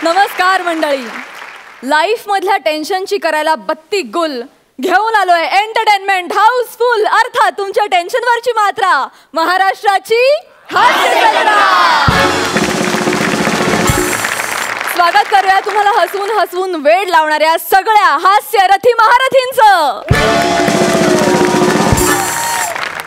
नमस्कार मंडळी. लाईफ मधल्या टेन्शनची करायला बत्ती गुल घेऊन आलोय एंटरटेनमेंट हाऊसफुल, अर्थात तुमच्या टेन्शनवरची मात्रा, महाराष्ट्राची हास्य जत्रा. स्वागत करूया तुम्हाला हसवून हसवून वेळ लावणाऱ्या सगळ्या हास्यरथी महारथींचं.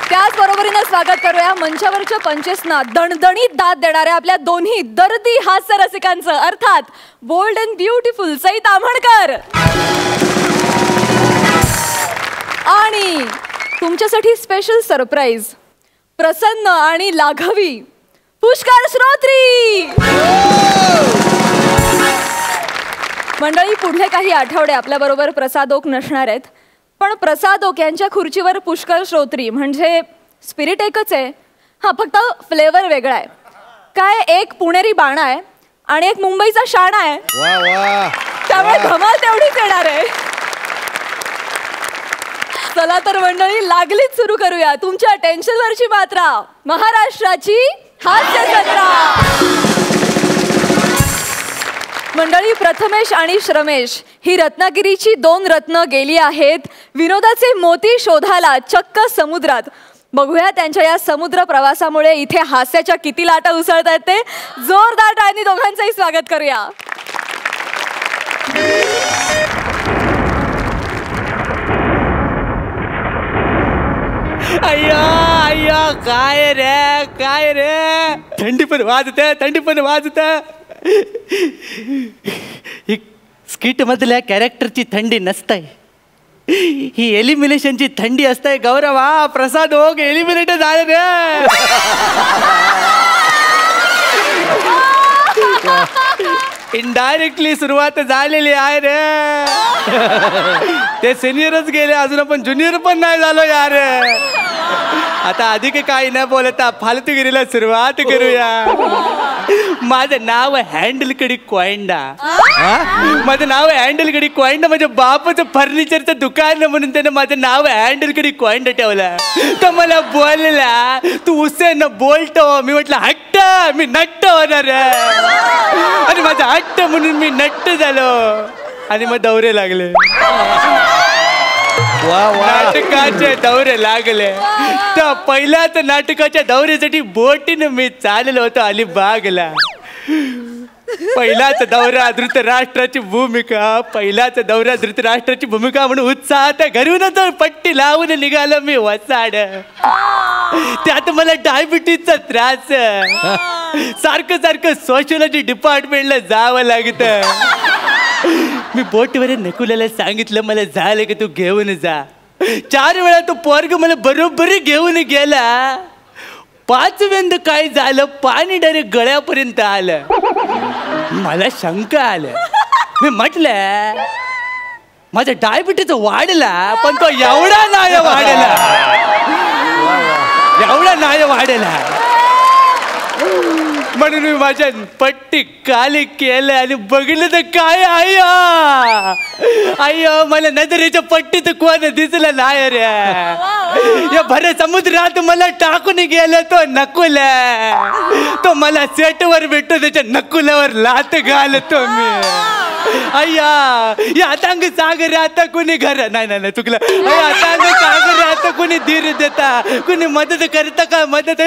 त्याचबरोबरीने स्वागत करूया मंचावरच्या पंचेसना दणदणीत दाद देणाऱ्या आपल्या दोन्ही दर्दी हास्य रसिकांचं, अर्थात bold and beautiful Sai Tamhankar आणि तुमच्यासाठी स्पेशल सरप्राईज प्रसन्न आणि लाघवी पुष्कर श्रोत्री. मंडळी, पुढले काही आठवडे आपल्याबरोबर प्रसादोक नसणार आहेत, पण प्रसादोक यांच्या खुर्चीवर पुष्कर श्रोत्री म्हणजे स्पिरिट एकच आहे. हा, फक्त फ्लेवर वेगळा आहे. काय, एक पुणेरी बाणा आहे आणि एक मुंबईचा शाणा आहे. त्यामुळे धमाल तेवढीच येणार आहे. चला तर मंडळी, लागलीच सुरू करूया तुमच्या टेन्शनवरची मात्रा, महाराष्ट्राची हास्य जत्रा. मंडळी, प्रथमेश आणि श्रमेश ही रत्नागिरीची दोन रत्न गेली आहेत विनोदाचे मोती शोधायला चक्क समुद्रात. बघूया त्यांच्या या समुद्र प्रवासामुळे इथे हास्याच्या किती लाटा उसळत आहेत ते. जोरदार टाळ्यांनी दोघांचंही स्वागत करूया. अय्या अय्या, काय रे थंडी पण वाजत. ही स्किट मधल्या कॅरेक्टरची थंडी नसताय, ही एलिमिनेशनची थंडी असताय. गौरवा, प्रसाद ओक एलिमिनेट झाले रे. इनडायरेक्टली सुरुवात झालेली आहे रे. ते सिनियरच गेले, अजून आपण ज्युनियर पण नाही झालो यार. आता अधिक काही न बोलता फालतूगिरीला सुरुवात करूया. माझं नाव हँडलकडी कोयंडा. माझं नाव हँडलकडी कोयंडा. माझ्या बापाचं फर्निचरचं दुकान म्हणून त्यानं माझं नाव हँडलकडी कोयंडा ठेवलं. तो मला बोलला, तू उसेन बोलतो. मी म्हटलं हट्ट, मी नट्ट होणार. आणि माझा हट्ट म्हणून मी नट्ट झालो आणि मग दौरे लागले. नाटकाचे दौरे लागले. तर पहिल्याच नाटकाच्या दौऱ्यासाठी बोटीनं मी चाललो होतो अलिबागला. पहिलाच दौरा धृतराष्ट्राची भूमिका. म्हणून उत्साहात घरूनच पट्टी लावून निघालो मी वसाड. त्यात मला डायबिटीजचा त्रास. सारखं सोशलॉजी डिपार्टमेंटला जावं लागतं. मी बोटवर नकुलाला सांगितलं, मला झालं की तू घेऊन जा. 4 वेळा तो पोरग मला बरोबर घेऊन गेला. 5व्यांदा काय झालं, पाणी डायरेक्ट गळ्यापर्यंत आलं. मला शंका आलं. मी म्हटलं माझा डायबिटीज वाढला, पण तो एवढा नाही वाढला. म्हणून मी माझ्या पट्टी काली केलं आणि बघितलं तर काय, अय्या मला नजरेच्या पट्टीत कोण दिसलं नाही रे. या भर समुद्रात मला टाकून गेलं तो नकुल. तो मला सेटवर भेटतो, त्याच्या नकुलावर लात घालतो मी. अय्या, या अथांग सागर आता कुणी घर नाही चुकलं. अथांग सागर आता कुणी धीर देता, कुणी मदत करता का मदत.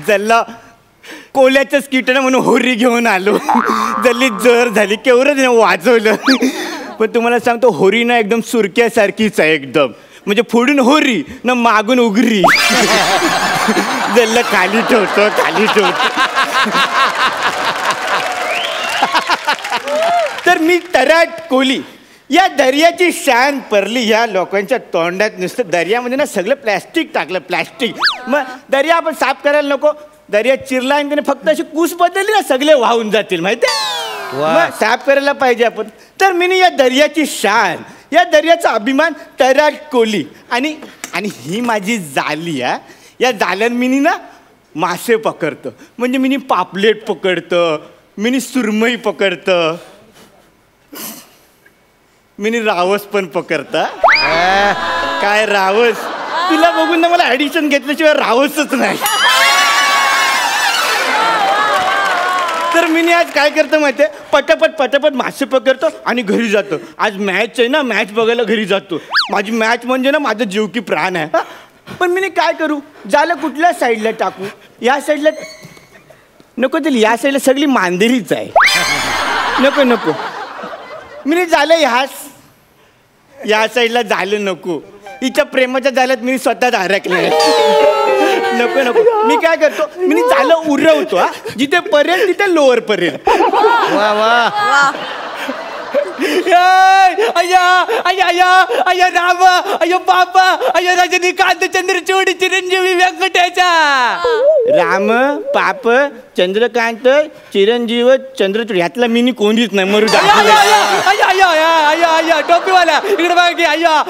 जल्ला कोल्याच्या स्किटनं म्हणून होरी घेऊन आलो. जल्ली जर झाली, केवढं वाजवलं. पण तुम्हाला सांगतो, होरी ना एकदम सुरक्यासारखीच आहे एकदम. म्हणजे फोडून होरी ना मागून उगरी. जल्ला खाली ठेवतो. तर मी तराट कोली या दर्याची शान परली. ह्या लोकांच्या तोंडात नुसतं दर्यामध्ये ना सगळं प्लॅस्टिक टाकलं, प्लॅस्टिक. मग दर्या आपण साफ करायला नको. दर्या चिरला आणि त्याने फक्त अशी कूस बदलली ना, सगळे वाहून जातील माहिती. मग साफ करायला पाहिजे आपण. तर मी या दर्याची शान, या दर्याचा अभिमान तराट कोली. आणि ही माझी जाली. या जाल्यान मी ना मासे पकडतं, म्हणजे मी पापलेट पकडतं, मी सुरमई पकडतं, मी रावस पण पकडता. काय रावस, तुला बघून ना मला ऍडिशन घेतल्याशिवाय रावसच नाही. तर मी आज काय करतो माहितीये, पटापट मासे पकडतो आणि घरी जातो. आज मॅच आहे ना, मॅच बघायला घरी जातो. माझी मॅच म्हणजे ना माझा जीव की प्राण आहे. पण मी काय करू, झालं कुठल्या साईडला टाकू, या साईडला नको, तरी या साईडला सगळी मांदेरीच आहे. नको नको, मी झालं या साईडला झालं नको. हिच्या प्रेमाच्या जाल्यात मी स्वतःच हरकले. नको नको, मी काय करतो, मी झालं उरवतो. जिथे पर्यंत तिथे लोअर पर्यंत. वा वा. अय्या अय्या अय्या अय्या राम, अय्यो बाबा, अय्या रजनीकांत, चंद्रचूड, चिरंजीवी व्यंकटेचा. राम, पाप, चंद्रकांत, चिरंजीव, चंद्रचूड ह्यातला मिनी कोणीच नाही. मरू द्या. टोपीवाला इकडे बघा की. अय्या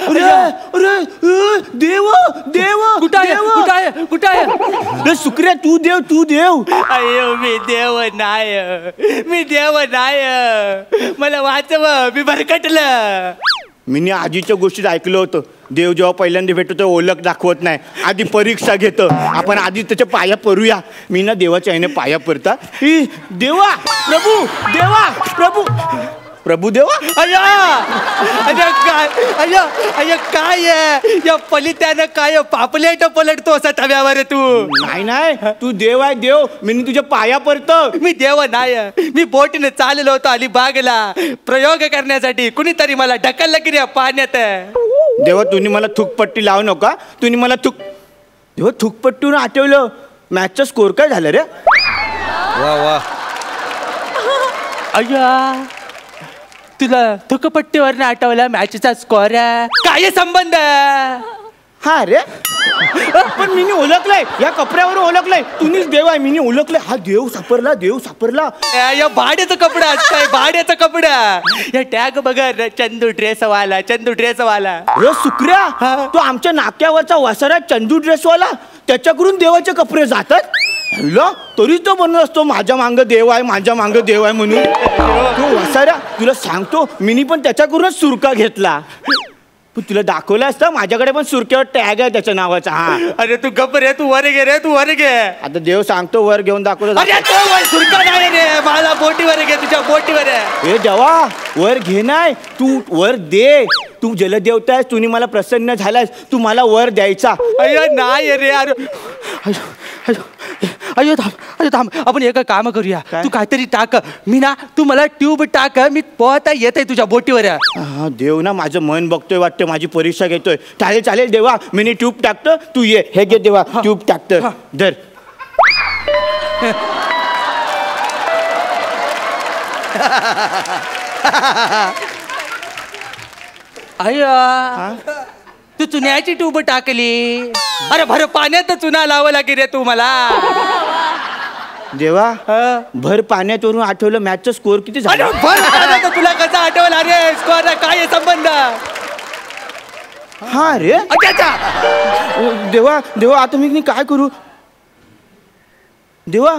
देव देव कुठं आहे सुक्रिया, तू देव. अय्यो मी देव नाय, मला वाचव, मी भरकटलं. मी आजीच्या गोष्टीत ऐकलं होतं, देव जेव्हा पहिल्यांदा भेटतो तेव्हा ओळख दाखवत नाही, आधी परीक्षा घेतं. आपण आधी त्याच्या पाया परूया. मी ना देवाच्या आईने पाया पडता. देवा प्रभू प्रभू देवा. काय या पलित्यानं काय पापलेट पलटतो असा तव्यावर तू. नाही तू देव आहे देव. मी तुझ्या पाया पडतो. मी देव नाही, मी बोटीने चाललो होतो अलिबागला प्रयोग करण्यासाठी. कुणीतरी मला ढकललं की रे पाण्यात. देवा तुम्ही मला थुकपट्टी लावू नका. तुम्ही मला देवा थुकपट्टीवरून आठवलं, मॅचचा स्कोर काय झाला रे. वा वा. अय्या तुला थुकपट्टीवर आठवलं मॅचचा स्कोर. काय संबंध. हा रे, पण मी ओळखलंय, या कपड्यावर ओळखलंय तुम्हीच देव आहे. मी ओळखलंय, हा देव सापरला. या भाड्याचा कपडा असतंय, भाड्याचा कपडा. या टॅग बघा, चंदू ड्रेसवाला. सुक्रिया, तो आमच्या नाक्यावरचा वसारा चंदू ड्रेसवाला, त्याच्याकडून देवाचे कपडे जातात. तरी तो बनत असतो माझ्या मांग देव आहे म्हणून. तो वसाऱ्या, तुला सांगतो, मिनी पण त्याच्याकडूनच सुरका घेतला. पण तुला दाखवलं असतं, माझ्याकडे पण सुरक्यावर टॅग आहे त्याच्या नावाचा. हा अरे तू गप्प रे, तू वर घे. आता देव सांगतो वर घेऊन दाखवलं. सुरका नाही रे, माझा बोटीवर घे, तुझ्या बोटीवर. हे देवा, वर घे नाही, तू वर दे. तू जलदेवता आहेस, तुम्ही मला प्रसन्न झालास, तू मला वर द्यायचा. अय्या नाही रे. अय्यो थांब, आपण एक काम करूया. तू काहीतरी टाक, मी ना, तू मला ट्यूब टाक, मी पोहता येते तुझ्या बोटीवर. हा देव ना माझं मन बघतोय वाटतं, माझी परीक्षा घेतोय. चालेल देवा, मी ट्यूब टाकतो, तू ये. हे घे देवा, ट्यूब टाकतो. धर. अय्या तू चुन्याची ट्यूब टाकली. अरे भर पाण्यात चुना लावला की रे तू मला. देवा, भर पाण्यात आठवलं मॅचचा स्कोर किती झाला. तुला कसं आठवलं. अरे स्कोर काय संबंध. हा रे. देवा आता मी काय करू. देवा,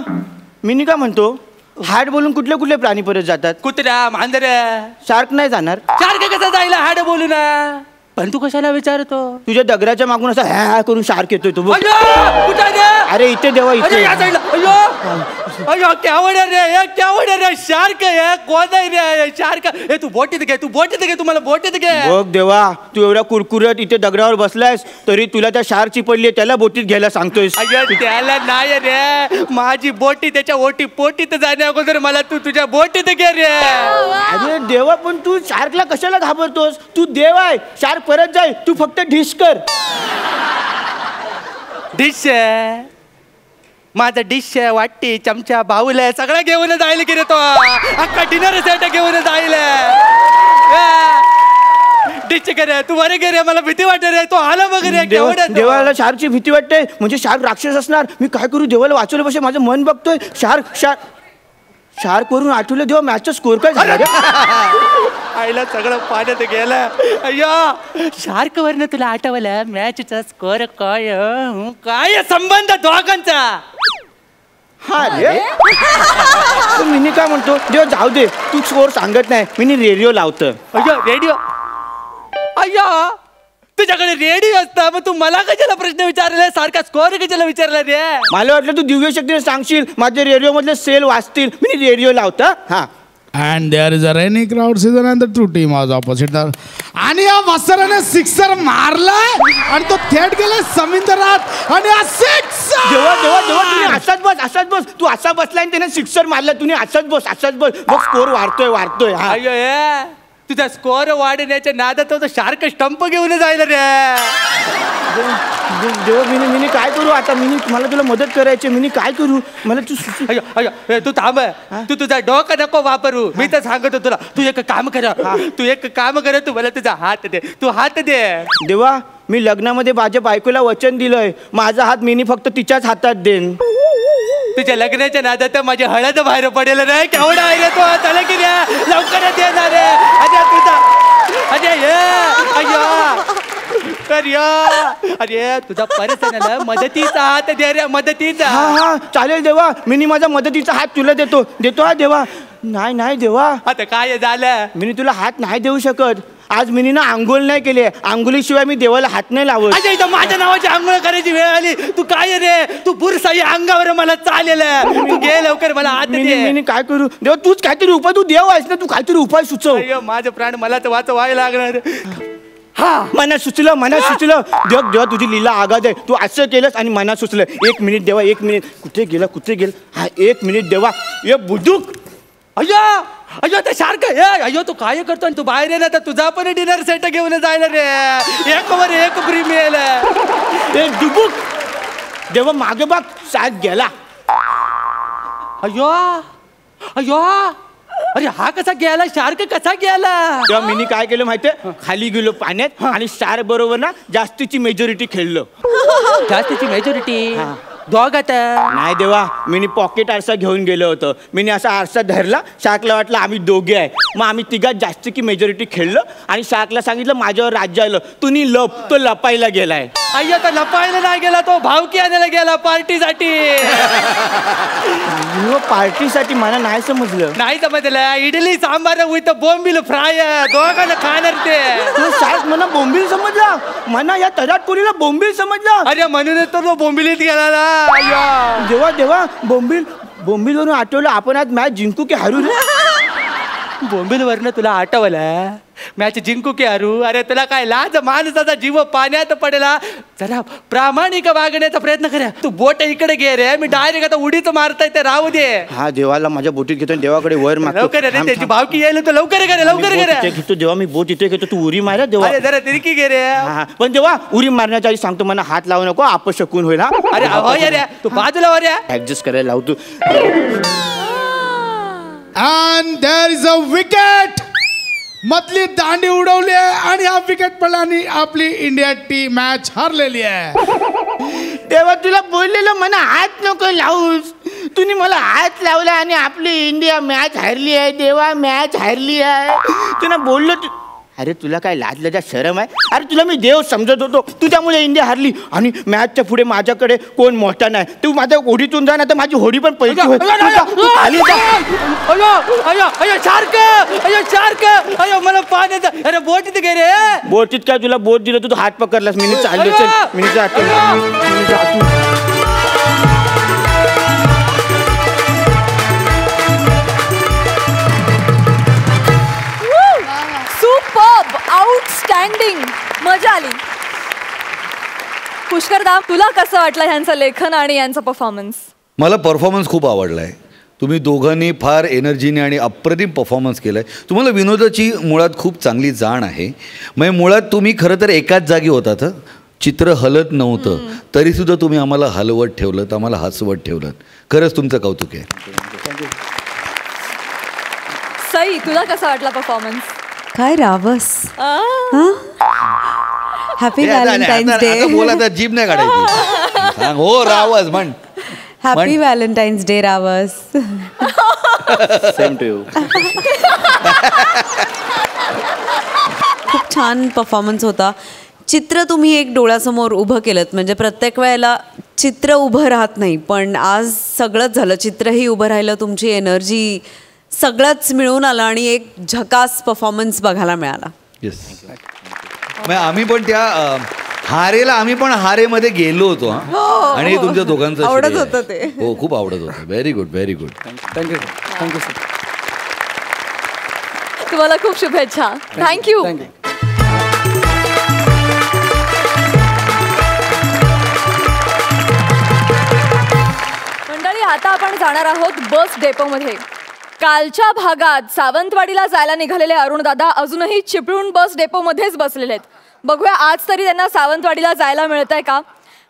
मी काय म्हणतो, हाड बोलून कुठले प्राणी परत जातात. कुत्र्या, मांजऱ्या. शार्क नाही जाणार. शार्क कसं जायला हाड बोलू ना. पण तू कशाला विचारतो. तुझ्या दगडाच्या मागून असा ह्या करून शार्क येतोय तो. अरे इथे देवा, इथे. अय्यो केवढ रे शार्क आहे. कोण आहे रे शार्क. हे तू बोटीत घे, तुम्हाला बोटीत घे. बघ देवा, तू एवढा कुरकुरत इथे दगडावर बसलायस, तरी तुला त्या शार्कची पडली, त्याला बोटीत घ्यायला सांगतोयस. अय्यो त्याला नाही रे, माझी बोटी त्याच्या पोटीत जाण्या अगोदर मला तू तुझ्या बोटीत घे रे. अरे देवा, पण तू शार्कला कशाला घाबरतोस. तू देव आहे, शार्क परत जाय, तू फक्त डिश कर. डिश माझा डिश वाटी चमचा बाऊल सगळं घेऊन जाईल की रे तो. अख्खा डिनर सेट घेऊन जाईल. डिश करे, तू वर गे रे, मला भीती वाटते रे. तो आला बघ रे. देवाला शार्कची भीती वाटते, म्हणजे शार्क राक्षस असणार. मी काय करू, देवाला वाचवलं पाहिजे. माझं मन बघतोय शार्क वरून आठवलं. देवा मॅचचा स्कोर काय झाला रे. आईला सगळं पाण्यात गेलं. अय्या शार्क वरनं तुला आठवलं मॅचचा स्कोर. काय संबंध दोघांचा. हा रे मी काय म्हणतो देवा जाऊ दे तू स्कोर सांगत नाही मी रेडिओ लावतो. अय्या रेडिओ अय्या तुझ्याकडे रेडिओ असता मग तू मला कशाला प्रश्न विचारला सारखा स्कोर कशाला विचारला रे. मला वाटलं तू दिव्य शक्तीने सांगशील माझ्या रेडिओ मधले सेल वाचतील मी रेडिओ लावता. हा And there is a rainy crowd season and the true team was opposite. आणि या वसराने सिक्सर मारलाय आणि तो थेट गेलाय समुद्रात आणि हा सिक्सर. जेव्हा जेव्हा जेव्हा तुम्ही असाच बस तू असा बसलाय त्याने सिक्सर मारला तुम्ही असाच बस मग स्कोर वाढतोय. हा अय्यो ये तुझा स्कोर वाढण्याच्या नादात तो शार्क स्टंप घेऊन जायला रे. जेव्हा मी काय करू आता मला तुला मदत करायची मी काय करू मला तू अय्यो अय्यो तू थांब तू तुझा डोका नको वापरू मी तर सांगतो तुला तू एक काम कर तू मला तुझा हात दे तू हात दे. देवा मी लग्नामध्ये माझ्या बायकोला वचन दिलंय माझा हात मी फक्त तिच्याच हातात देईन. तुझ्या लग्नाच्या नादात माझी हळद बाहेर पडेल रे केवढा आहे रे तो चला की रे लवकरच येणार रे. अरे तुझा अरे ये अय्या अरे तुझा पर्सनल मदतीचा हात दे रे मदतीचा. हा चालेल देवा मी माझा मदतीचा हात तुला देतो हा देवा. नाही देवा आता काय झालं मी तुला हात नाही देऊ शकत. आज मी ना आंघोळ नाही केली आंघोळीशिवाय मी देवाला हात नाही लावत. अजय इथं माझ्या नावाची आंघोळ करायची वेळ आली तू काय रे तू बुरसाई अंगावर मला चालेल तू घे लवकर मला हात दे. मी काय करू देवा तूच काहीतरी उपाय तू देव आहेस ना तू काहीतरी उपाय सुचव. माझं प्राण मला तर वाचवायला लागणार. हा मनात सुचलं देवा तुझी लीला आगाद आहे तू असं केलंस आणि मनात सुचलं. 1 मिनिट देवा 1 मिनिट कुठे गेला हा 1 मिनिट देवा ये बुडूक. अय्यो ते सारखं हे अय्यो तू काय करतो तू बाहेर ये ना तर तुझा पण डिनर सेट घेऊन जायला रे. 1 वर 1 फ्री मिळेल. एक दुबुक देवा मागे बघ साथ गेला. अय्यो अरे हा कसा गेला शार्क कसा गेला. तेव्हा मी काय केलं माहितीये खाली गेलो पाण्यात आणि शार्क बरोबर ना जास्तीची मेजॉरिटी खेळलो. जास्तीची मेजॉरिटी दोघात नाही देवा मी पॉकेट आरसा घेऊन गेलो होतो. मी असा आरसा धरला शार्कला वाटलं आम्ही दोघे आहे मग आम्ही तिघात जास्त की मेजॉरिटी खेळलो आणि शार्कला सांगितलं माझ्यावर राज्य आलं तुम्ही लप तो लपायला गेलाय. अय्या तर लपायला नाही गेला तो भावकी आणायला गेला पार्टीसाठी. पार्टीसाठी मला नाही समजलं idli sambar with bombil fry दोघांना खाणार ते. शार्क म्हणा बोंबील समजला म्हणा या तराटपुरीला बोंबील समजला. अरे म्हणूनच तर तो बोंबिलीत गेला ना. देवा बोंबील वरून आठवलं आपण आज मॅच जिंकू की हरू. बोंबील वरनं तुला आठवलं मॅच जिंकू की हरू. अरे तुला काय लाज माणसाचा जीव पाण्यात पडला जरा प्रामाणिक वागण्याचा प्रयत्न करा. तू बोट इकडे घे रे मी डायरेक्ट आता उडीच मारताय ते राहू दे. हा देवाला माझ्या बोटीत घेतो देवाकडे वर मागतो. लवकर रे त्याची भावकी यायला तर लवकर करे घेतो देवा मी बोट इथे घेतो तू उरी मारा देवा. अरे जरा तिरकी घे रे. पण देवा उरी मारण्याच्या आधी सांगतो मला हात लावू नको अपशकून होईल. अरे अरे तू बाजूला वर ऍडजस्ट करायला लावतो. And there is a wicket. मधली दांडी उडवली आहे आणि हा विकेट पडला आणि आपली इंडिया टीम मॅच हरलेली आहे. तेव्हा तुला बोललेलं मला हात नको लावूस तुम्ही मला हात लावला आणि आपली इंडिया मॅच हारली आहे. देवा मॅच हारली आहे तुला बोललो अरे तुला काय लाजल्याचा शरम आहे. अरे तुला मी देव समजत होतो तुझ्यामुळे इंडिया हारली आणि मॅचच्या पुढे माझ्याकडे कोण मोठा नाही. तू माझ्या होडीतून जा ना तर माझी होडी पण पैकी मला पाण्याचा. अरे बोटीत गे रे. बोटीत काय तुला बोट दिलं तू हात पकडलास मी चाललो मी जातो. आउटस्टँडिंग मजा आली. पुष्करदा तुला कसं वाटलं ह्यांचं लेखन आणि यांचा परफॉर्मन्स. मला परफॉर्मन्स खूप आवडलाय. तुम्ही दोघांनी फार एनर्जीने आणि अप्रतिम परफॉर्मन्स केलाय. तुम्हाला विनोदाची मुळात खूप चांगली जाण आहे. म्हणजे मुळात तुम्ही खरं तर एकाच जागी होतात. चित्र हलत नव्हतं तरीसुद्धा तुम्ही आम्हाला हलवत ठेवलं आम्हाला हसवत ठेवलं. खरंच तुमचं कौतुक आहे. सई तुला कसा वाटला परफॉर्मन्स. काय रावस. Happy Valentine's day. बोला तर जीभ नाही काढायची. सांग हो रावस म्हण. Happy Valentine's day Rawas. Same to you. खूप छान परफॉर्मन्स होता. चित्र तुम्ही एक डोळ्यासमोर उभं केलं म्हणजे प्रत्येक वेळेला चित्र उभं राहत नाही, पण आज सगळंच झालं. चित्रही उभं राहिलं, तुमची एनर्जी सगळंच मिळून आलं आणि एक झकास परफॉर्मन्स बघायला मिळाला. येस. आम्ही पण त्या हारेला आम्ही पण हारेमध्ये गेलो होतो आणि तुमच्या दोघांचं आवडत होतं ते. हो, खूप आवडत होतं. Very good, very good. Thank you thank you sir. तुम्हाला खूप शुभेच्छा. थँक्यू. मंडळी, आता आपण जाणार आहोत बस डेपोमध्ये. कालच्या भागात सावंतवाडीला जायला निघालेले अरुणदादा अजूनही चिपळूण बस डेपोमध्येच बसलेले आहेत. बघूया आज तरी त्यांना सावंतवाडीला जायला मिळतंय का.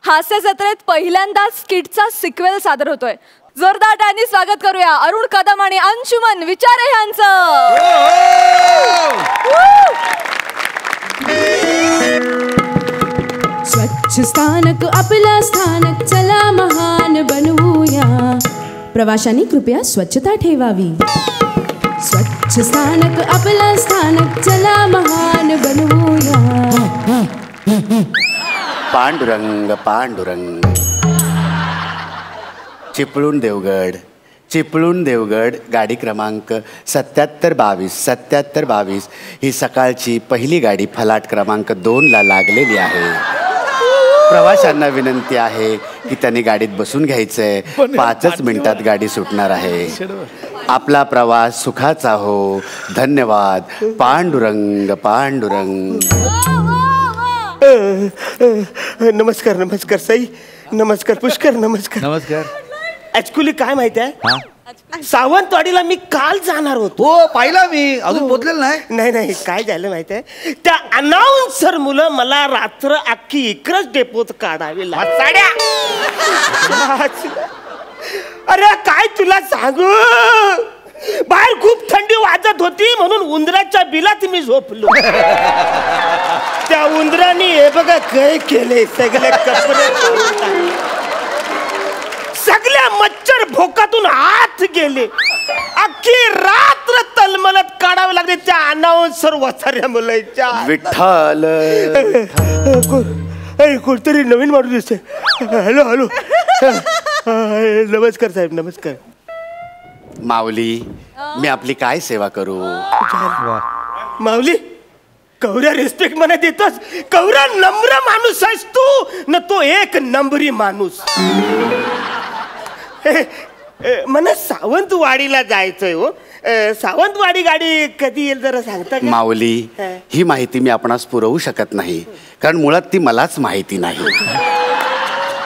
हास्य जत्रेत पहिल्यांदाच स्किटचा सिक्वेल सादर होतोय. जोरदार टाळ्यांनी स्वागत करूया अरुण कदम आणि अंशुमन विचारे यांचं. स्वच्छ स्थानक आपला स्थानक, चला महान बनवूया. प्रवाशांनी कृपया स्वच्छता ठेवावी. स्वच्छ स्थानक आपला स्थानक, चला महान बनवूया. पांडुरंग पांडुरंग. चिपळूण देवगड, चिपळूण देवगड गाडी क्रमांक 7722 7722 ही सकाळची पहिली गाडी फलाट क्रमांक 2ला लागलेली आहे. प्रवाशांना विनंती आहे की त्यांनी गाडीत बसून घ्यायचंय. 5च मिनिटात गाडी सुटणार आहे. आपला प्रवास सुखाचा हो. धन्यवाद. पांडुरंग पांडुरंग. नमस्कार नमस्कार साई. नमस्कार पुष्कर. नमस्कार नमस्कार. ऍक्च्युली काय माहिती आहे, सावंतवाडीला मी काल जाणार होतो. हो, पाहिला मी. अजून पोचलेलं नाही. नाही नाही, काय झालं माहिती आहे, त्या अनाउन्सर मुलं मला रात्र अख्खी इकडच डेपोत काढावी लागल्या. अरे काय तुला सांगू, बाहेर खूप थंडी वाजत होती म्हणून उंदराच्या बिलात मी झोपलो. त्या उंदराने हे बघा काय केले, सगळे कपडे सगळ्या मच्छर भोकातून आत गेले. अख्खी रात्र तलमलत काढावे लागले त्या अनाउन्सर वसाऱ्या मुलाच्या. विठ्ठल. कोणतरी नवीन माणूस दिसते. Hello hello. नमस्कार साहेब. नमस्कार. माऊली, मी आपली काय सेवा करू. माऊली, कवऱ्या रिस्पेक्ट मला देतोस. कवऱ्या नम्र माणूस आहेस तू न, तो एक नंबरी माणूस. मला सावंतवाडीला जायचंय हो. सावंतवाडी गाडी कधी येईल जरा सांगता का? माऊली, ही माहिती मी आपणास पुरवू शकत नाही, कारण मुळात ती मलाच माहिती नाही.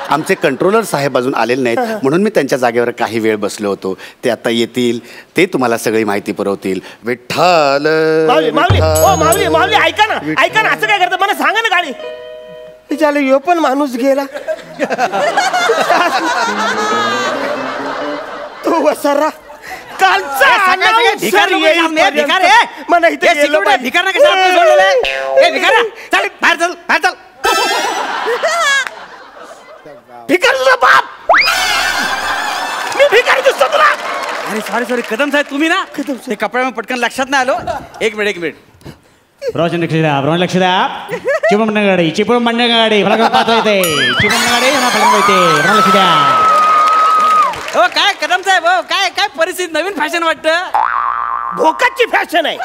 आमचे कंट्रोलर साहेब अजून आलेले नाहीत म्हणून मी त्यांच्या जागेवर काही वेळ बसलो होतो. ते आता येतील, ते तुम्हाला सगळी माहिती पुरवतील. विठ्ठल. माऊली माऊली ओ माऊली माऊली, ऐका ना ऐका ना, असं काय करतं मला सांगा ना. गाडी झालं, यो पण माणूस गेला. तो वसारा कालचा मला इथे भिकारीचा बाप. मी भिकारी दिसतो तुला. अरे सॉरी सॉरी कदम साहेब, तुम्ही ना ते कपड्यामध्ये पटकन लक्षात नाही आलो. एक मिनिट. रोशन लक्ष द्या, रोहन लक्ष द्या. चिपळूण गाडी, चिपळूण गाडी मला पाहता येते. चिपळूण गाडी मला येते. रोहन लक्ष द्या. हो काय कदम साहेब, हो काय काय परिस्थिती, नवीन फॅशन वाटतं. भोकाची फॅशन आहे.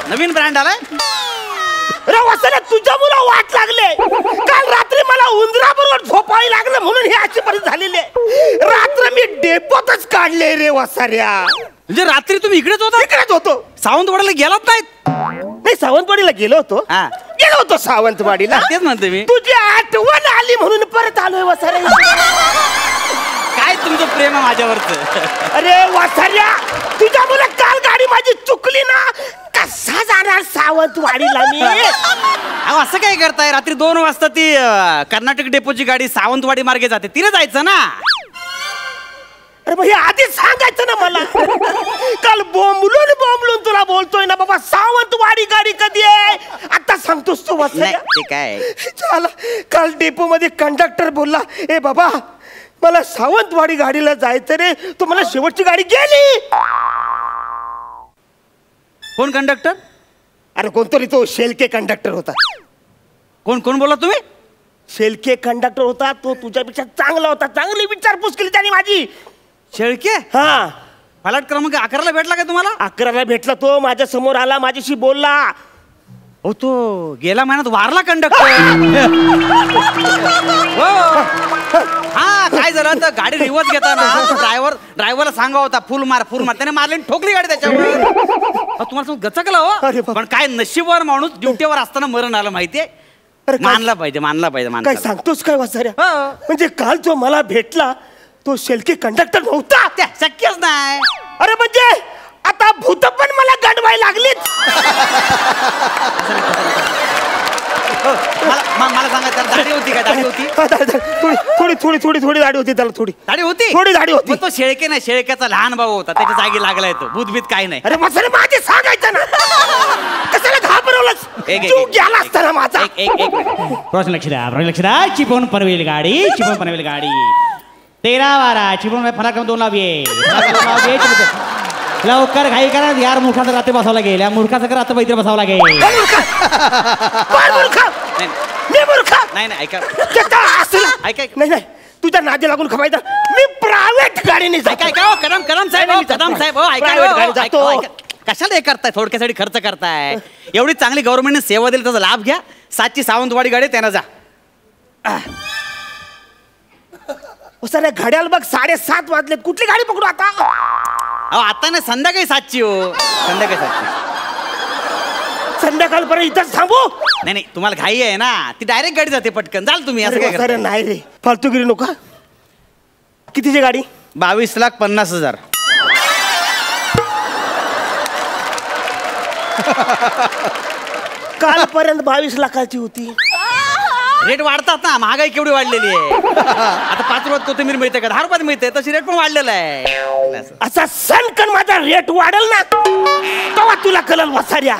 नवीन ब्रँड आलाय. अरे वसल्या, तुझ्या मुला वाट लागले. काल रात्री मला उंदराबरोबर झोपावी लागलं म्हणून ही अशी परिस्थिती झालेली आहे. रात्र मी डेपोतच काढले रे वसाऱ्या. म्हणजे रात्री तुम्ही इकडेच होतो. सावंतवाडीला गेलात नाहीत? नाही, सावंतवाडीला गेलो होतो. सावंतवाडीला. तेच म्हणते मी. तुझी आठवण आली म्हणून परत आलोय वसाऱ्या. काय तुमचं प्रेम आहे माझ्यावरच. अरे वसाऱ्या, तुझ्या मुला काल गाडी माझी चुकली ना, कसा जाणार सावंतवाडीला मी. असं काय करताय, रात्री 2 वाजता ती कर्नाटक डेपोची गाडी सावंतवाडी मार्गे जाते, तिने जायचं ना. अरे भाई आधीच सांगायचं ना मला. काल बोंबलून तुला बोलतोय ना बाबा, सावंतवाडी गाडी कधी आहे आता सांगतोस तू. ते काय झालं, काल डेपो मध्ये कंडक्टर बोलला, ए बाबा मला सावंतवाडी गाडीला जायचं रे. तू मला शेवटची गाडी गेली. कोण कंडक्टर? अरे कोणतरी तो शेलके कंडक्टर होता. कोण कोण बोला तुम्ही? शेलके कंडक्टर होता तो, तुझ्यापेक्षा चांगला होता. चांगली विचारपूस केली त्याने माझी. शेळके? हा. फलाट क्रमांक 11ला भेटला का तुम्हाला? 11ला भेटला तो, माझ्या समोर आला, माझ्याशी बोलला. हो तो गेल्या महिन्यात वारला कंडक्टर. हो. हा काय झालं तर गाडी रिवर्स घेताना ड्रायव्हरला सांगा होता फुल मार त्याने मारली ठोकली गाडी त्याच्यावर. तुम्हाला गचकलं हो. पण काय नशीबवर माणूस ड्युटीवर असताना मरण आलं माहितीये. मानला पाहिजे. काय सांगतोस काय वाचाऱ्या? म्हणजे काल जो मला भेटला तो शेलके कंडक्टर नव्हता? त्या शक्यच नाही. अरे म्हणजे आता भूत पण मला गडवाय लागलीत. मला सांगा त्याला दाढी होती का? दाढी होती थोडी दाढी होती त्याला. थोडी दाढी होती. तो शेळके नाही, शेळक्याचा लहान भाऊ होता, त्याच्या जागी लागलाय तो. भूतभीत काही नाही. अरे मसाले माझे सांगायचं ना. कशाला घाबरवलंस? तू गेला असताना माझा. रोशन लक्ष द्या. चिपळूण पनवेल गाडी 13-12 चिपळूण फरक 2 लाविये. लवकर घाई करा यार. मूर्खाचं रात्री बसावं लागेल. या मूर्खाचं रात्र बैत्र बसावं लागेल. नाही ऐका नाही तुझ्या नादी लागून खपायचा. मी प्रायव्हेट गाडीने ऐका कदम साहेब ऐका. कशाला हे करताय? थोडक्यासाठी खर्च करताय. एवढी चांगली गव्हर्नमेंटने सेवा दिली त्याचा लाभ घ्या. 7ची सावंतवाडी गाडी त्यांना जा. सर घड्याल बघ 7:30 वाजलेत. कुठली गाडी पकडू आता? आता नाही, संध्याकाळी 7ची हो. संध्याकाळपर्यंत इथंच थांबू? नाही तुम्हाला घाई आहे ना. ती डायरेक्ट गाडी जाते पटकन. जाल तुम्ही. असं काय सर नाही रे, फालतूगिरी नका. कितीची गाडी? 22,50,000. कालपर्यंत 22 लाखाची होती. रेट वाढतात ना. महागाई केवढी वाढलेली आहे. आता 5 रुपयात कोथिंबीर मिळते का? 10 रुपयात मिळते. तशी रेट पण वाढलेला आहे. असा सणकन माझा रेट वाढेल ना तेव्हा तुला कळल वसाऱ्या.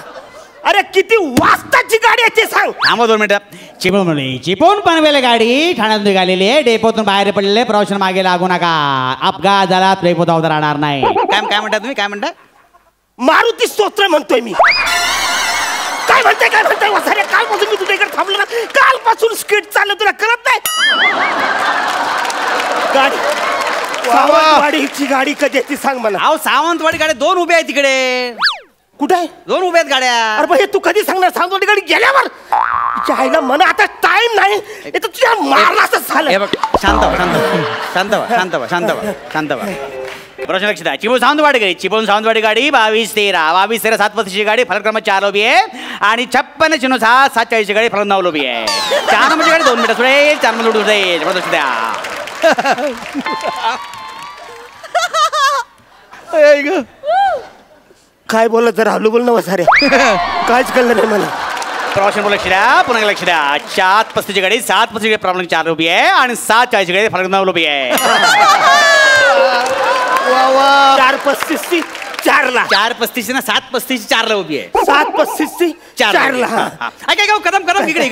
अरे किती वाजताची गाडी आहे ते सांग. थांबा 2 मिनिटं. चिपळूण पनवेल गाडी ठाण्यातून निघालेली आहे. डेपोतून बाहेर पडलेले प्रवाशांना मागे लागू नका. अपघात झाला डेपोत राहणार नाही. काय म्हणता तुम्ही? काय म्हणता? मारुती स्तोत्र म्हणतोय मी. काय म्हणताय वसाऱ्या? कालपासून मी तुझ्या इकडे थांबलो ना. कालपासून स्किट चाललं, तुला कळत नाही? गाडी सावंतवाडीची गाडी कधी ती सांग मला. अहो सावंतवाडी गाडी 2 उभ्या आहेत तिकडे. कुठे आहे? 2 उभ्या आहेत गाड्या. अरे हे तू कधी सांगणार? सावंतवाडी गाडी गेल्यावर. जायला म्हणा आता टाइम नाही. तुझ्या मारला असं झालं. शांत व्हा. प्रश्न लक्ष द्या. चिपळूण सावंतवाडी गाडी 22-13 7:35ची गाडी फलक क्रमांक 4 लोबी आहे. आणि 56-06 7:40ची गाडी फलक 9 लोबी आहे. 4 नंबरची गाडी 2 मिनिटं सोडेल. 4 नंबर उठून जाईल. लक्ष द्या. काय बोललं जरा हलू बोल ना वसाऱ्या. कायच कळलं नाही मला. प्रवाशांना लक्ष द्या. पुन्हा लक्ष द्या. 7:35ची गाडी 7:35 फलक 4 लोबी आहे. आणि 7:40ची गाडी फलक 9 लोबी आहे. 4:35 4ला. 4:35 ना 7:35 4ला उभी आहे. 7:35 4ला. ऐका कदम इकडे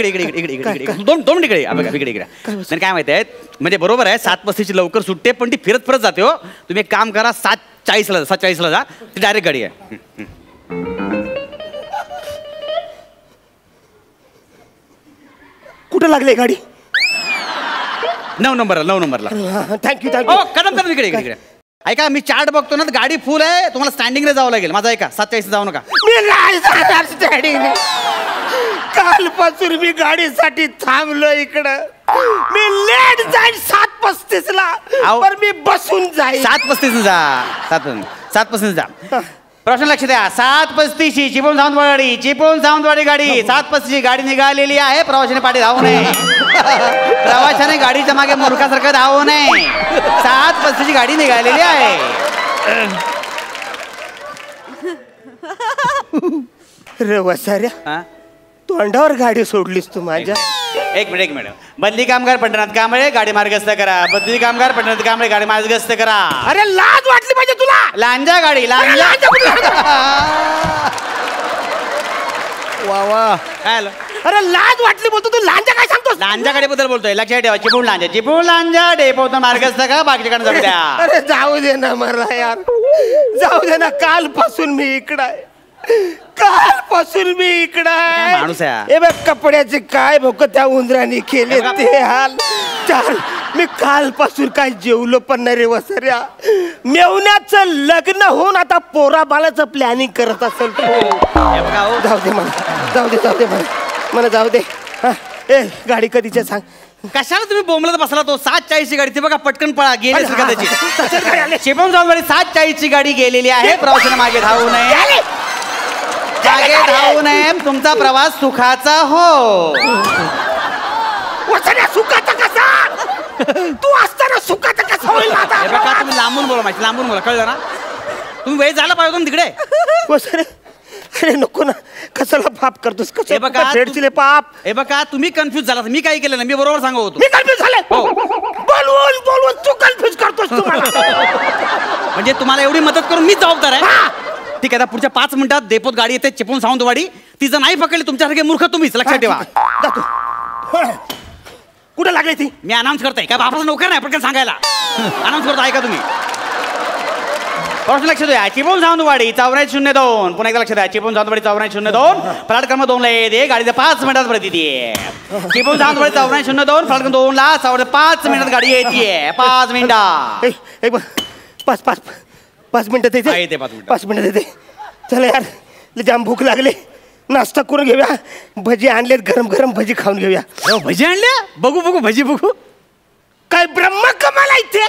2 मिनिट इकडे. नाही काय माहिती म्हणजे बरोबर आहे 7:35 लवकर सुटते पण ती फिरत जाते हो. तुम्ही एक काम करा 7:40ला जा. ती डायरेक्ट गाडी आहे. कुठं लागली गाडी? 9 नंबरला. थँक्यू. कदम इकडे. ऐका मी चार्ट बघतो ना गाडी फुल आहे. तुम्हाला स्टँडिंगला जावं लागेल. माझा ऐका 7:40 जाऊ नका. मी नाही जाणार स्टँडिंग. कालपासून मी गाडीसाठी थांबलो इकडं. मी लेट जाईल 7:35ला. पण मी बसून जाईल. 7:35 जा. 7:35 जा. प्रश्न लक्ष द्या. 7:35 चिपळूण सावंतवाडी गाडी 7:35 गाडी निघालेली आहे. प्रवाशाने पाठी धावू नये. प्रवाशाने गाडीच्या मागे मूर्खासारखं धावू नये. 7:35 गाडी निघालेली आहे. रे वसाऱ्या तोंडावर गाडी सोडलीस तू माझ्या. एक मिनिट. बदली कामगार पंढरनाथ कांबळे गाडी मार्गस्थ करा. बदली कामगार पंढरनाथ कांबळे गाडी मार्गस्थ करा. अरे लाज वाटली पाहिजे तुला. लांजा गाडी लांजा. वा काय आलं? अरे लाज वाटली बोलतो तू. लांजा काय सांगतोस? लांजा गाडीबद्दल बोलतोय. लक्षात ठेवा. चिपळूण लांजा डेपोतून मार्गस्थ करा. बाकीच्याकडे जाऊ द्या. अरे जाऊ दे ना मला यार. जाऊ दे ना. कालपासून मी इकडं आहे. कालपासून मी इकडं माणूस आहे. हे बघ कपड्याचे काय भोक त्या उंदराने केले ते हाल. चाल मी कालपासून काय जेवलो पण नाही रे वसऱ्या. मेवण्याचं लग्न होऊन आता पोरा बालाचं प्लॅनिंग करत असेल तो. जाऊ दे मला, जाऊ दे मला जाऊ दे. ए गाडी कधीच्या सांग. कशाला तुम्ही बोंबलत बसला? तो 7:40ची गाडी ती बघा, पटकन पळा गेली त्याची. चिपळूण जाऊन 7:40ची गाडी गेलेली आहे. प्रवाशाने मागे धावू नये, मागे धावू नये. तुमचा प्रवास सुखाचा हो. सुखाचा कसा? तू असताना सुखाचा कसा होईल? तुम्ही लांबून बोला, माहिती लांबून बोला, कळलं ना? तुम्ही वेळ झाला पाहिजे तुम्ही तिकडे. अरे नको ना, कशाला पाप करतोस? कसं पाप? हे बघा तुम्ही कन्फ्युज झाला. मी काही केलं ना, मी बरोबर सांगू होतो. मी कन्फ्युज झाले. बोलवून तू कन्फ्युज करतोस. म्हणजे तुम्हाला एवढी मदत करून मी जबाबदार आहे. ठीक आहे, आता पुढच्या 5 मिनिटात डेपोत गाडी येते चिपळूण सावंतवाडी. ती जर नाही पकडली तुमच्यासारखे मूर्ख तुम्हीच, लक्षात ठेवा. कुठे लागली ती? मी अनाऊन्स करतोय. काय बापाचा नोकर नाही पटकन सांगायला. अनाऊन्स करतो, ऐका तुम्ही. लक्ष द्या. चिपळूण सावंतवाडी 8402. पुन्हा एकदा लक्ष द्या. चिपळूण सावंतवाडी 8402. फ्लॅट क्रमांक 2 ला येते गाडी. 5 मिनिटात परत येते. चिपळूण सावंतवाडी 8402. फ्लॅट क्रमांक 2 ला 5 मिनिटात गाडी येते. 5 मिनिटात. 5 मिनिटात येते. 5 मिनिटात येते. चला यार, जाम भूक लागले. नाश्ता करून घेऊया. भजी आणलेत, गरम गरम भजी खाऊन घेऊया. भजी आणल्या? बघू भजी बघू. काय ब्रह्म कमाल इथे.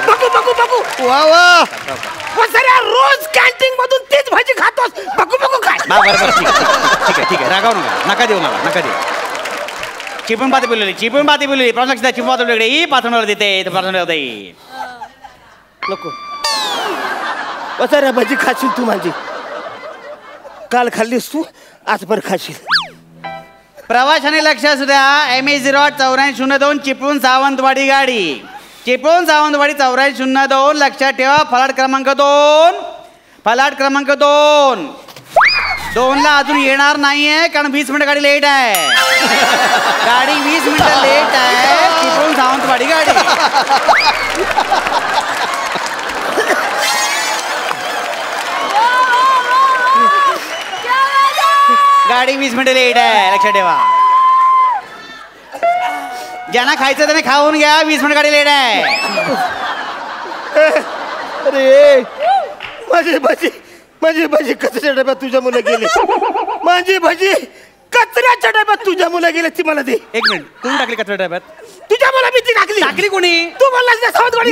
बघू वा वा. रोज कॅन्टीन मधून तीच भाजी खातोस. बघू काय. ठीक आहे रागाव नका देऊ मला, नका देऊ. चिपळूण पाती बोललेली चिपळूण पाती वेगळी पाथर्णीवर देते. नको वसाऱ्या, भाजी खाशील तू माझी. काल खाल्लीस तू, आज पण खाशील. प्रवाशाने लक्ष असू द्या. ME08 8402 चिपळूण सावंतवाडी गाडी. चिपळूण सावंतवाडी 8402. लक्षात ठेवा. फलाट क्रमांक 2. फलाट क्रमांक 2 ला अजून येणार नाहीये, कारण 20 मिनिटं गाडी लेट आहे. गाडी 20 मिनिटं लेट आहे. चिपळूण सावंतवाडी गाडी. गाडी 20 मिनिटं लेट आहे, लक्षात ठेवा. ज्यांना खायचं त्याने खाऊन घ्या. 20 मिनिट गाडी लेट आहे. अरे माझी भाजी कचऱ्याच्या डब्यात तुझ्या मुलं गेले. माझी भाजी कचऱ्याच्या डब्यात तुझ्या मुलं गेले. ती मला दे. 1 मिनिट. कोणी टाकली कचऱ्या डब्यात? तुझ्या मुलं मी ती टाकली कोणी? तू बोललास सावंतवाडी.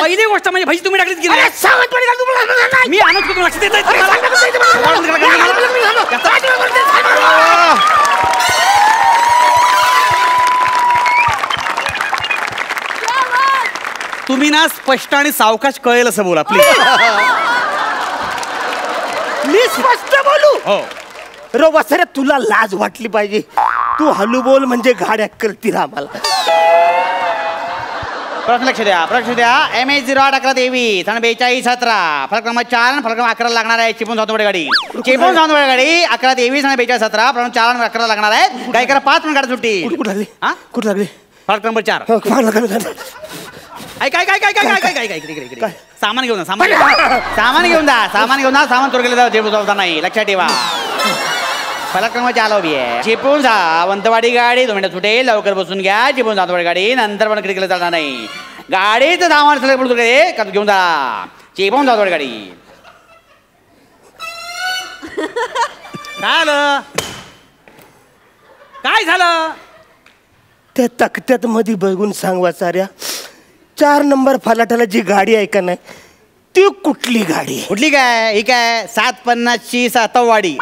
पहिली गोष्ट म्हणजे भाजी तुम्ही टाकलीच की नाही? सावंतवाडी मी आणत होतो, लक्ष देत तुम्ही ना स्पष्ट आणि सावकाश कळेल असं बोला प्लीज. मी स्पष्ट बोलू? हो. रो वसऱ्या, तुला लाज वाटली पाहिजे. तू हलू बोल म्हणजे गाड्या करतील आम्हाला. लक्ष द्या. ME08 1123 आणि 4217. फलक क्रमांक 4 फलक क्रमांक 11 लागणार आहे. चिपळूण सावंतवाडी गाडी. चिपळूण सावंतवाडी गाडी 1123 आणि 4217. फलक 4 आणि 11 लागणार आहे. काय करा, 5 मिनिट गाडी सुट्टी. कुठे लागली? कुठे लागली? फलक क्रमांक 4. काय सामान घेऊन सामान चोरलेलं जाऊ जेवता नाही, लक्षात ठेवा. फलक क्रमांक 4 उभी आहे. चिपळूण सावंतवाडी गाडी 2 मिनिटं सुटेल. लवकर बसून घ्या. चिपळूण सावंतवाडी गाडी. नंतर पण खिडकीला चालणार नाही. गाडीचं सामान घेऊन जा. चिपळूण सावंतवाडी गाडी. काय झालं? त्या तक्त्यात मध्ये बघून सांग वाचाऱ्या. 4 नंबर फलाटाला जी गाडी आहे का नाही, ती कुठली गाडी? कुठली काय? ही काय 750ची सातववाडी.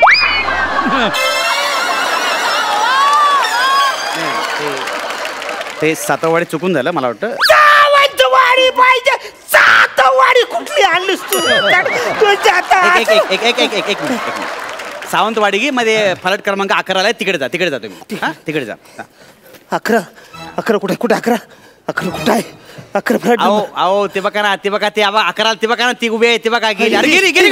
ते सातववाडी चुकून झालं मला वाटतं. सावंतवाडी पाहिजे. सातववाडी कुठली आणलीस तू? एक मिनिट. सावंतवाडी मध्ये फलाट क्रमांक 11 ला. तिकडे जा तुम्ही. तिकडे जा. 11 कुठे? 11 कुठे आहे? 11 फ्लॅट. अहो ते बघा ना, ते 11 ते बघा ना, ती उभी आहे. ते बघा गेली. अरे गेली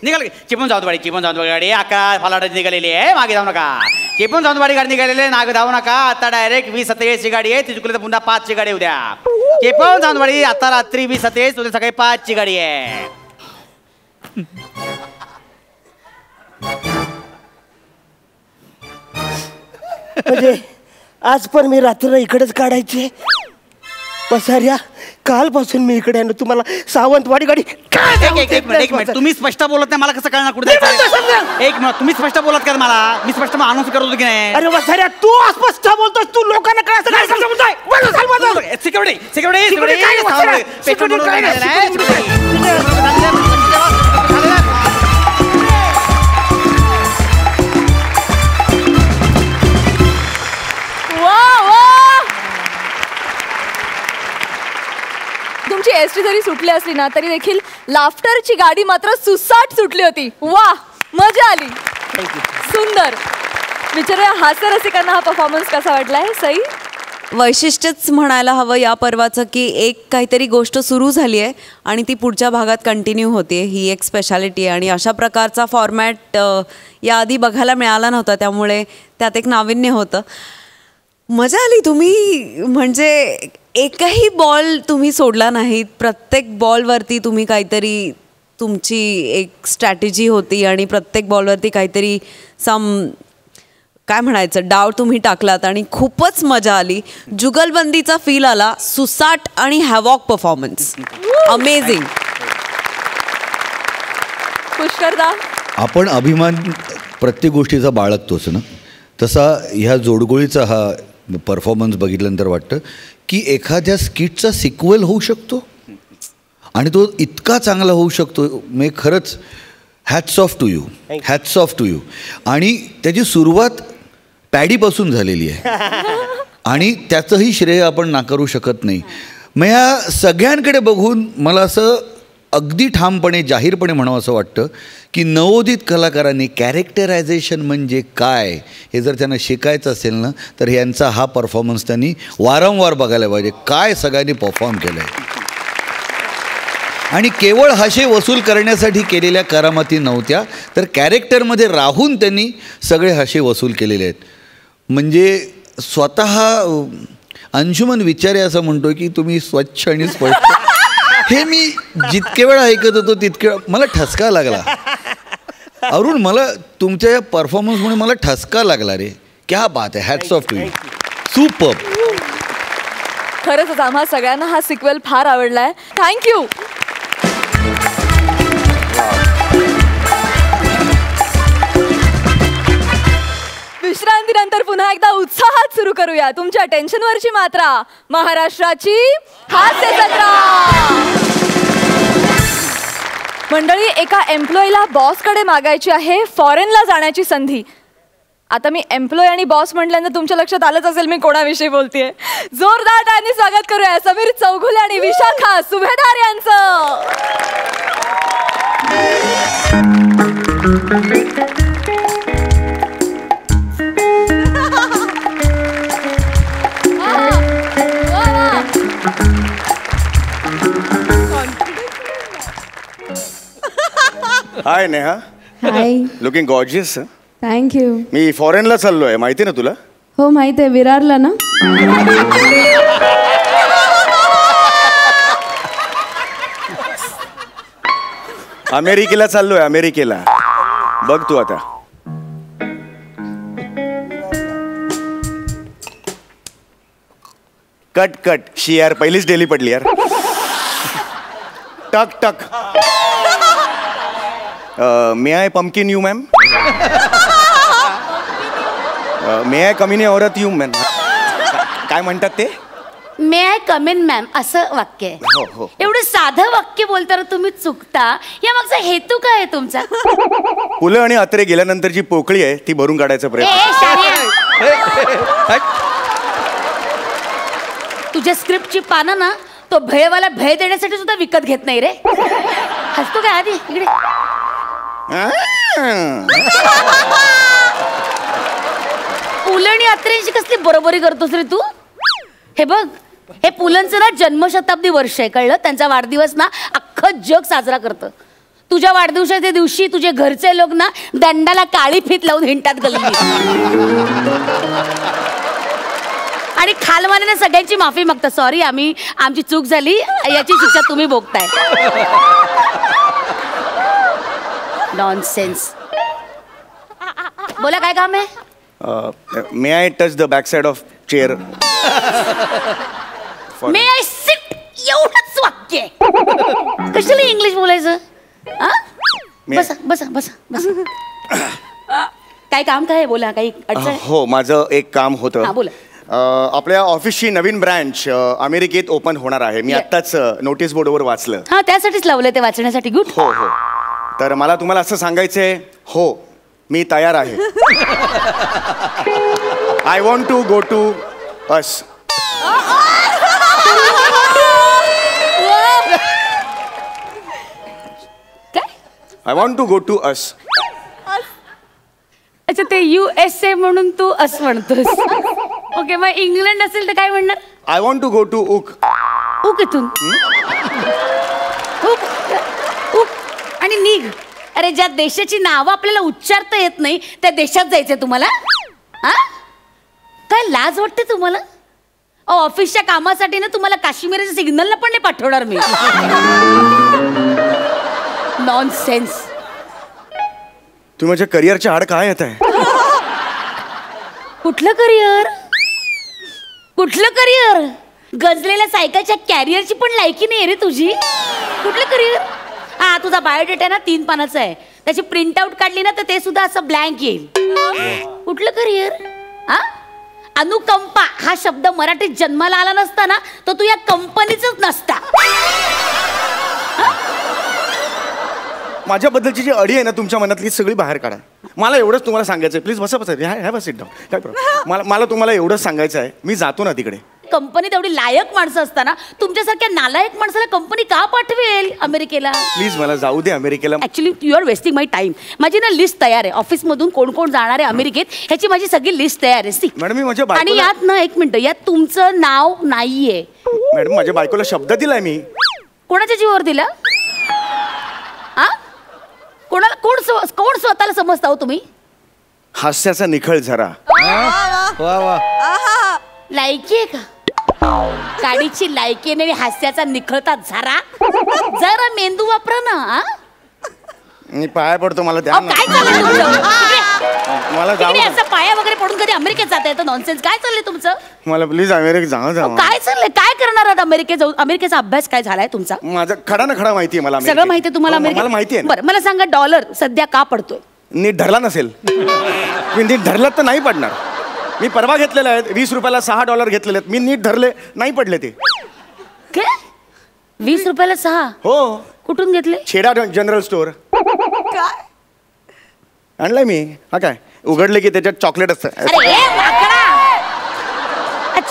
निघाली. चिपळूण सावंतवाडी गाडी 11 फलाटाची निघालेली आहे. मागे जाऊ नका. चिपळूण सावंतवाडी गाडी निघालेले नाग धावू नका. आता डायरेक्ट 20:27 ची गाडी आहे. ती चुकली तर पुन्हा 5 ची गाडी उद्या. चिपळूण सावंतवाडी आता रात्री 20:27, उद्या सकाळी 5 ची गाडी आहे. म्हणजे आज पण मी रात्र इकडेच काढायची. पसाऱ्या कालपासून मी इकडे आहे. तुम्हाला सावंतवाडी गाडी एक मिनिट तुम्ही स्पष्ट बोलत नाही. मला कसं कळणार कुठे एक मिनिट तुम्ही स्पष्ट बोलत का मला? मी स्पष्ट अनाउन्स करत होतो की नाही? अरे पसाऱ्या तू अस्पष्ट बोलतोस. तू लोकांना काय तुमची एसटी जरी सुटली असली ना तरी देखील लाफ्टरची गाडी मात्र सुसाट सुटली होती. वा, मजा आली. सुंदर. विचारूया हास्य रसिकांना हा परफॉर्मन्स कसा वाटलाय? सई, वैशिष्ट्यच म्हणायला हवं या पर्वाचं की एक काहीतरी गोष्ट सुरू झाली आहे आणि ती पुढच्या भागात कंटिन्यू होते. ही एक स्पेशालिटी आहे आणि अशा प्रकारचा फॉर्मॅट याआधी बघायला मिळाला नव्हता, त्यामुळे त्यात एक नाविन्य होतं. मजा आली. तुम्ही म्हणजे एकही बॉल तुम्ही सोडला नाहीत. प्रत्येक बॉलवरती तुम्ही काहीतरी तुमची एक स्ट्रॅटेजी होती आणि प्रत्येक बॉलवरती काहीतरी काय म्हणायचं डाव तुम्ही टाकलात आणि खूपच मजा आली. जुगलबंदीचा फील आला. सुसाट आणि हॅवॉक परफॉर्मन्स अमेझिंग. पुष्करदा, आपण अभिमान प्रत्येक गोष्टीचा बाळगतोच ना, तसा ह्या जोडगोळीचा हा परफॉर्मन्स बघितल्यानंतर वाटतं की एखाद्या स्किटचा सिक्वल होऊ शकतो आणि तो इतका चांगला होऊ शकतो. म्हणजे खरंच hats off to you, hats off to you. आणि त्याची सुरुवात पॅडीपासून झालेली आहे आणि त्याचंही श्रेय आपण नाकारू शकत नाही. मग ह्या सगळ्यांकडे बघून मला असं अगदी ठामपणे जाहीरपणे म्हणावं असं वाटतं की नवोदित कलाकारांनी कॅरेक्टरायझेशन म्हणजे काय हे जर त्यांना शिकायचं असेल ना तर यांचा हा परफॉर्मन्स त्यांनी वारंवार बघायला पाहिजे. काय सगळ्यांनी परफॉर्म केलं आहे आणि केवळ हसे वसूल करण्यासाठी केलेल्या करामती नव्हत्या, तर कॅरेक्टरमध्ये राहून त्यांनी सगळे हसे वसूल केलेले आहेत. म्हणजे स्वतः अंशुमन विचारे असं म्हणतो की तुम्ही स्वच्छ आणि स्पष्ट. हे मी जितके वेळा ऐकत होतो तितके मला ठसका लागला. अरुण, मला तुमच्या या परफॉर्मन्समुळे मला ठसका लागला रे. क्या बात आहे. Hats off to you. Super. खरंच आम्हा सगळ्यांना हा सिक्वेल फार आवडलाय. थँक्यू. विश्रांतीनंतर पुन्हा एकदा उत्साहात सुरू करूया तुमच्या टेन्शनवरची मात्रा, महाराष्ट्राची हास्य जत्रा. मंडळी, एका एम्प्लॉईला बॉसकडे मागायची आहे फॉरेनला जाण्याची संधी. आता मी एम्प्लॉई आणि बॉस म्हटल्यानंतर तुमच्या लक्षात आलंच असेल मी कोणाविषयी बोलतेय. जोरदार टाळ्यांनी स्वागत करूया समीर चौघुले आणि विशाखा सुभेदार यांचं. Hi Neha. Hi. Looking gorgeous. Thank you. मी फॉरेनला चाललोय, माहिती ना तुला? हो माहिती आहे. विरारला ना? अमेरिकेला चाललोय, अमेरिकेला. बघ तू आता. कट कट शी यार, पहिलीच डेली पडली यार. टक टक. May I pumpkin you ma'am? May I come in औरत यू मॅम? काय म्हणतात ते? May I come in ma'am असं वाक्य आहे. हो हो. एवढं साधं वाक्य बोलताना तुम्ही चुकता. या मागचा हेतू काय आहे तुमचा? पुलं आणि अत्रे गेल्यानंतर जी पोकळी आहे ती भरून काढायचा प्रयत्न. तुझ्या स्क्रिप्टची पानं ना तो भयवाला भय देण्यासाठी सुद्धा विकत घेत नाही रे. हसतो काय आधी इकडे? पुलं आणि अत्रेंची कसली बरोबरी करतोस रे तू? हे बघ, हे पुलंचं ना जन्मशताब्दी वर्ष आहे, कळलं? त्यांचा वाढदिवस ना अख्खं जग साजरा करतं. तुझ्या वाढदिवसाच्या दिवशी तुझे घरचे लोक ना दंडाला काळी फीत लावून हिंडतात गल्ली आणि खालमानेने सगळ्यांची माफी मागतात. सॉरी, आमची चूक झाली, याची शिक्षा तुम्ही भोगताय. नॉनसेन्स. बोला, काय काम आहे? May I touch the back side of chair? May I sit? एवढंच वाक्य आहे. कशाला इंग्लिश बोलायचं? बसा बसा बसा बसा. काय काम काय आहे? बोला, काही अडचण? हो, माझं एक काम होतं. हा, बोला. आपल्या ऑफिसची नवीन ब्रँच अमेरिकेत ओपन होणार आहे. मी आत्ताच नोटीस बोर्डवर वाचलं. हा, त्यासाठीच लावलं ते वाचण्यासाठी. गुड. हो हो. तर मला तुम्हाला असं सांगायचंय, हो मी तयार आहे. I want to go to US. I want to go to US. अच्छा, ते USA म्हणून तू असं म्हणतोस. ओके, मग इंग्लंड असेल तर काय म्हणणार? I want to go to UK. UK इथून. उक उक आणि निघ. अरे, ज्या देशाची नावं आपल्याला उच्चारता येत नाही त्या देशात जायचंय तुम्हाला? हा, काय लाज वाटते तुम्हाला? ऑफिसच्या कामासाठी ना तुम्हाला काश्मीरच्या सिग्नलला पण नाही पाठवणार मी. नॉनसेन्स. तुम्ही माझ्या करिअरच्या आड काय येत आहे? कुठलं करिअर? कुठलं करिअर? गजलेल्या सायकलच्या कॅरियरची पण लायकी नाही रे तुझी. कुठलं करिअर? हा, तुझा बायोडेटा ना 3 पानाचा आहे. त्याची प्रिंट आउट काढली ना तर ते सुद्धा असं ब्लँक येईल. कुठलं करिअर? हा, अनुकंपा हा शब्द मराठीत जन्माला आला नसता ना तर तू या कंपनीचंच नसता. माझ्याबद्दलची जी अडी आहे ना तुमच्या मनातली सगळी बाहेर काढा. मला एवढंच तुम्हाला सांगायचं आहे. प्लीज बसा बसा. Have a sit down. काय प्रॉब्लेम? मला तुम्हाला एवढंच सांगायचं आहे, मी जातो ना तिकडे. कंपनीत एवढी लायक माणसं असताना तुमच्यासारख्या नालायक माणसाला कंपनी का पाठवेल अमेरिकेला? प्लीज मला जाऊ दे अमेरिकेला. Actually you are wasting my time. माझी ना लिस्ट तयार आहे. ऑफिसमधून कोण कोण जाणार आहे अमेरिकेत ह्याची माझी सगळी लिस्ट तयार आहे. सी मॅडम, मी माझ्या आणि बायकोला. यात ना, एक मिनिट, यात तुमचं नाव नाहीये. मॅडम, माझ्या बायकोला शब्द दिलाय मी. कोणाच्या जीवावर दिला? हा, कोणाला? कोण स्वतःला समजता हो तुम्ही? हास्याचा निखळ झरा. वा वा. लायकी आहे का? गाडीची लायकी नाही, हास्याचा निखळता झरा. जरा मेंदू वापरा ना. मी पाया पडतो, मला द्या ना. काय चाललंय तुमचं? मला जाऊ तिकडे द्या. असं पाया वगैरे पडून कधी अमेरिकेत जाता येतं? नॉनसेन्स. काय चाललंय तुमचं? मला प्लीज अमेरिकेत जाऊ द्या. काय चाललंय? काय करणार आहात अमेरिकेत जाऊन? अमेरिकेचा अभ्यास काय झालाय तुमचा? माझा खडा ना खडा माहिती आहे मला. सगळं माहिती आहे तुम्हाला? मला माहिती आहे. बरं, मला सांगा, डॉलर सध्या का पडतोय? नीट धरला नसेल. मी नीट धरला तर नाही पडणार. मी परवा घेतलेले आहेत, 20 रुपयाला $6 घेतलेले आहेत. मी नीट धरले नाही पडले ते. काय? 20 रुपयाला 6? हो. कुठून घेतले? छेडा जनरल स्टोअर. काय आणलंय मी. हा, काय उघडले की त्याच्यात चॉकलेट असतं. अरे माकडा,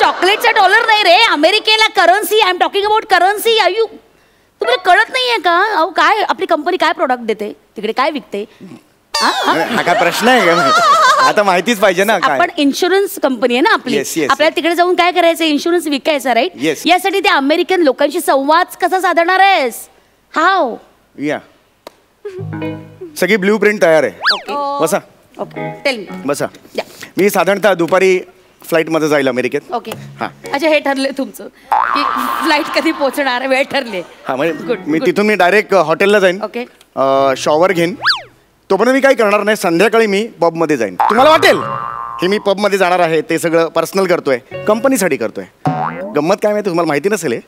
चॉकलेटचा डॉलर नाही रे, अमेरिकेला currency. I am talking about currency. Are you, तुम्हाला कळत नाहीये का? अहो, काय आपली कंपनी काय प्रोडक्ट देते तिकडे, काय विकते? हा काय प्रश्न आहे का? आता माहितीच पाहिजे ना. आपण इन्शुरन्स कंपनी आहे ना आपली. Yes, yes, आपल्याला तिकडे जाऊन काय करायचं? इन्शुरन्स विकायचा, राईट? Yes. यासाठी त्या अमेरिकन लोकांशी संवाद कसा साधणार आहेस? हाव? या सगळी ब्ल्यू प्रिंट तयार आहे. बसा. Okay, tell me. बसा. मी साधारणतः दुपारी फ्लाईटमध्ये जाईल अमेरिकेत. ओके. हां. अच्छा, हे ठरले तुमचं की फ्लाईट कधी पोहोचणार, वेळ ठरले? हां, म्हणजे मी तिथून डायरेक्ट हॉटेलला जाईन. ओके. शॉवर घेईन. तोपर्यंत मी काही करणार नाही. संध्याकाळी मी पबमध्ये जाईन. तुम्हाला वाटेल की मी पबमध्ये जाणार आहे, ते सगळं पर्सनल करतोय, कंपनीसाठी करतोय. गंमत काय माहिती तुम्हाला माहिती नसेल,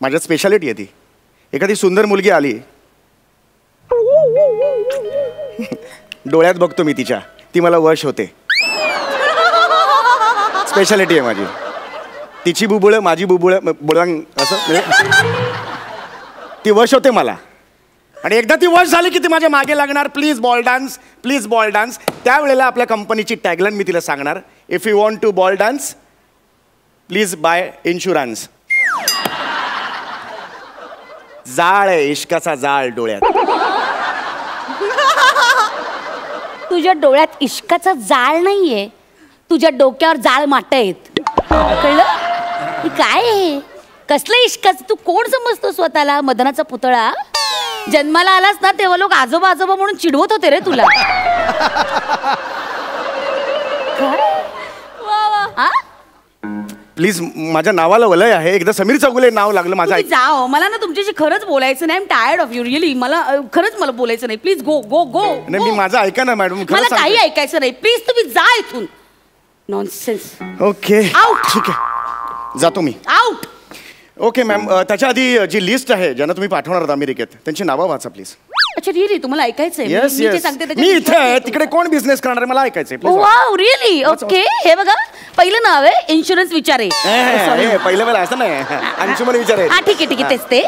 माझ्या स्पेशालिटी आहे ती. एखादी सुंदर मुलगी आली, डोळ्यात बघतो मी तिच्या, ती मला वश होते. स्पेशालिटी आहे माझी. तिची बुबुळ, माझी बुबुळ, बुळंग असं म्हणजे ती वश होते मला. आणि एकदा ती वश झाली की ती माझ्या मागे लागणार, please ball dance, please ball dance. त्यावेळेला आपल्या कंपनीची टॅगलाईन मी तिला सांगणार, if you want to ball dance please buy insurance. जाळ आहे, इश्काचा जाळ डोळ्यात. तुझ्या डोळ्यात इश्काचा जाळ नाहीये, तुझ्या डोक्यावर जाळ माट आहेत. कळलं? काय आहे? कसलं इश्काचं? तू कोण समजतो स्वतःला? मदनाचा पुतळा? जन्माला आलास ना तेव्हा लोक आजोबा आजोबा म्हणून चिडवत होते रे तुला. प्लीज माझ्या नावाला वलय आहे. एकदा समीर चौगुले नाव लागलं माझं. जाओ, मला ना तुमच्याशी खरंच बोलायचं नाही. Tired of you really. मला खरंच मला बोलायचं नाही. प्लीज गो गो गो. नाही, मी माझं ऐका ना मॅडम. मला काही ऐकायचं नाही. प्लीज तुम्ही जा इथून. नॉनसेन्स. Okay out. ठीक आहे, जातो मी. आउट. ओके मॅम, त्याच्या आधी जी लिस्ट आहे ज्यांना तुम्ही पाठवणार आहात अमेरिकेत, त्यांची नावं वाचा प्लीज. अच्छा रिअली तुम्हाला ऐकायचंय? येस येस, मी इथे आहे. तिकडे कोण बिझनेस करणार आहे मला ऐकायचंय. Wow really. ओके, हे बघा, पहिलं नाव आहे इन्शुरन्स विचारे. पहिलं वेळा असं नाही, अंशुमन विचारे. हा ठीक आहे ठीक आहे, तेच ते.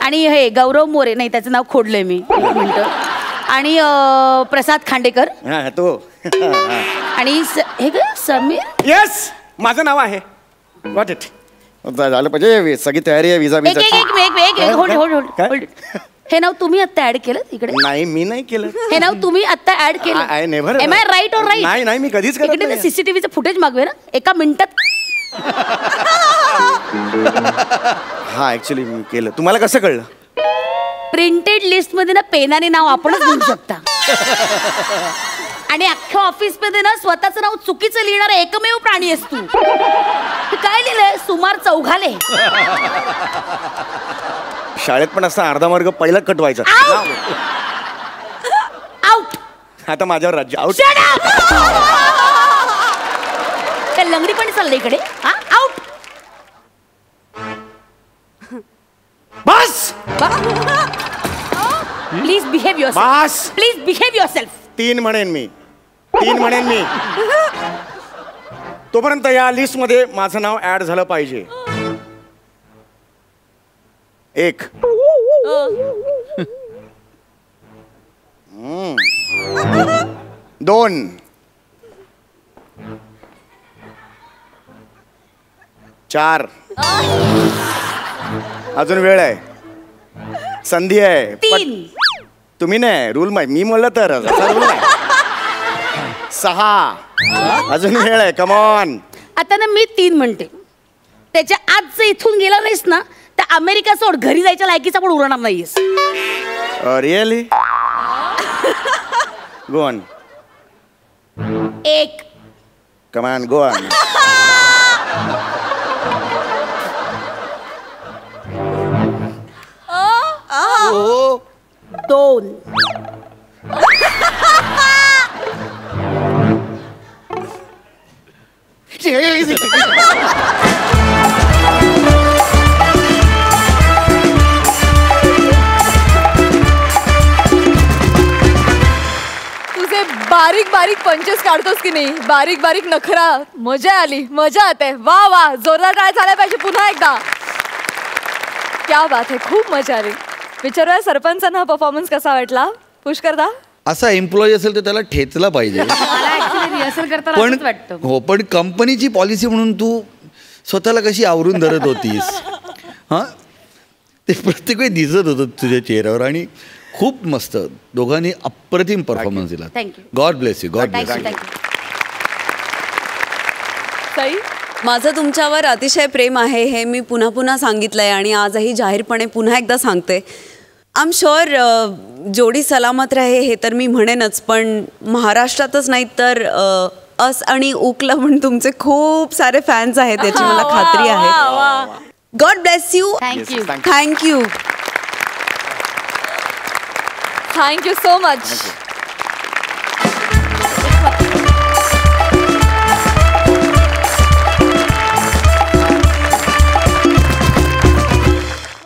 आणि हे गौरव मोरे, नाही त्याचं नाव खोडलंय मी, एक मिनिट. आणि प्रसाद खांडेकर. हा तो. आणि हे काय समीर. येस, माझं नाव आहे. व्हॉट इट झालं पाहिजे. सगळी तयारी आहे. विजा एक होल्ड होल्ड होल्ड. हे नाव तुम्ही आता ऍड केलं इकडे? नाही, मी नाही केलं. हे नाव तुम्ही आता ऍड केलं? I never. Am I right or right? नाही नाही, मी कधीच करत नाही. सीसीटीव्हीचं फुटेज मागवे ना एका मिनिटात. हा ऍक्च्युली मी केलं. तुम्हाला कसं कळलं? प्रिंटेड लिस्ट मध्ये ना पेनाने नाव आपणच लिहू शकता. आणि अख्ख्या ऑफिस मध्ये ना स्वतःचं नाव चुकीचं लिहिणारा एकमेव प्राणी आहेस तू. काय लिहिलंय? सुमार चौघाले. शाळेत पण असता अर्धा मार्ग पहिला कट व्हायचा. आउट. आता माझ्यावर राज्य. आउट. त्या लंगडी पण चाललंय इकडे. Out. Bus. Please behave your bus. Please behave your self. 3 म्हणेन मी. 3 म्हणेन मी. तोपर्यंत या लिस्ट मध्ये माझं नाव ऍड झालं पाहिजे. 1 2 4 अजून वेळ आहे, संधी आहे. 3 तुम्ही नाही, रूल माहिती. मी म्हणलं तर रूल नाही. 6 अजून वेळ आहे. कमॉन. आता ना मी 3 म्हणते. त्याच्या आज जर इथून गेला नाहीस ना तर अमेरिका सोड, घरी जायच्या लायकीचा पण उरणार नाहीयेस. Really? Go on. 1 come on go on. Oh. 2 तुझे बारीक बारीक पंचेस काढतोस की नाही, बारीक बारीक नखरा. मजा आली, मजा आते. वा वा, जोरदार टाळ्या झाल्या पाहिजे पुन्हा एकदा. क्या बात आहे, खूप मजा आली. विचारूया सरपंचांना हा परफॉर्मन्स कसा वाटला. पुष्करदा, असा एम्प्लॉई असेल तर त्याला ठेचला पाहिजे. पण हो, पण कंपनीची पॉलिसी म्हणून तू स्वतःला कशी आवरून धरत होतीस. हां, ते प्रत्येक वेळी दिसत होतं तुझ्या चेहऱ्यावर. आणि खूप मस्त, दोघांनी अप्रतिम परफॉर्मन्स दिला. God bless you. God bless you. Sai, माझं तुमच्यावर अतिशय प्रेम आहे हे मी पुन्हा पुन्हा सांगितलंय आणि आजही जाहीरपणे पुन्हा एकदा सांगते. आय एम शुअर जोडी सलामत रहे हे तर मी म्हणेनच, पण महाराष्ट्रातच नाही तर अस आणि उकला पण तुमचे खूप सारे फॅन्स आहेत याची मला खात्री आहे. God bless you. Thank you. Thank you. Thank you so much.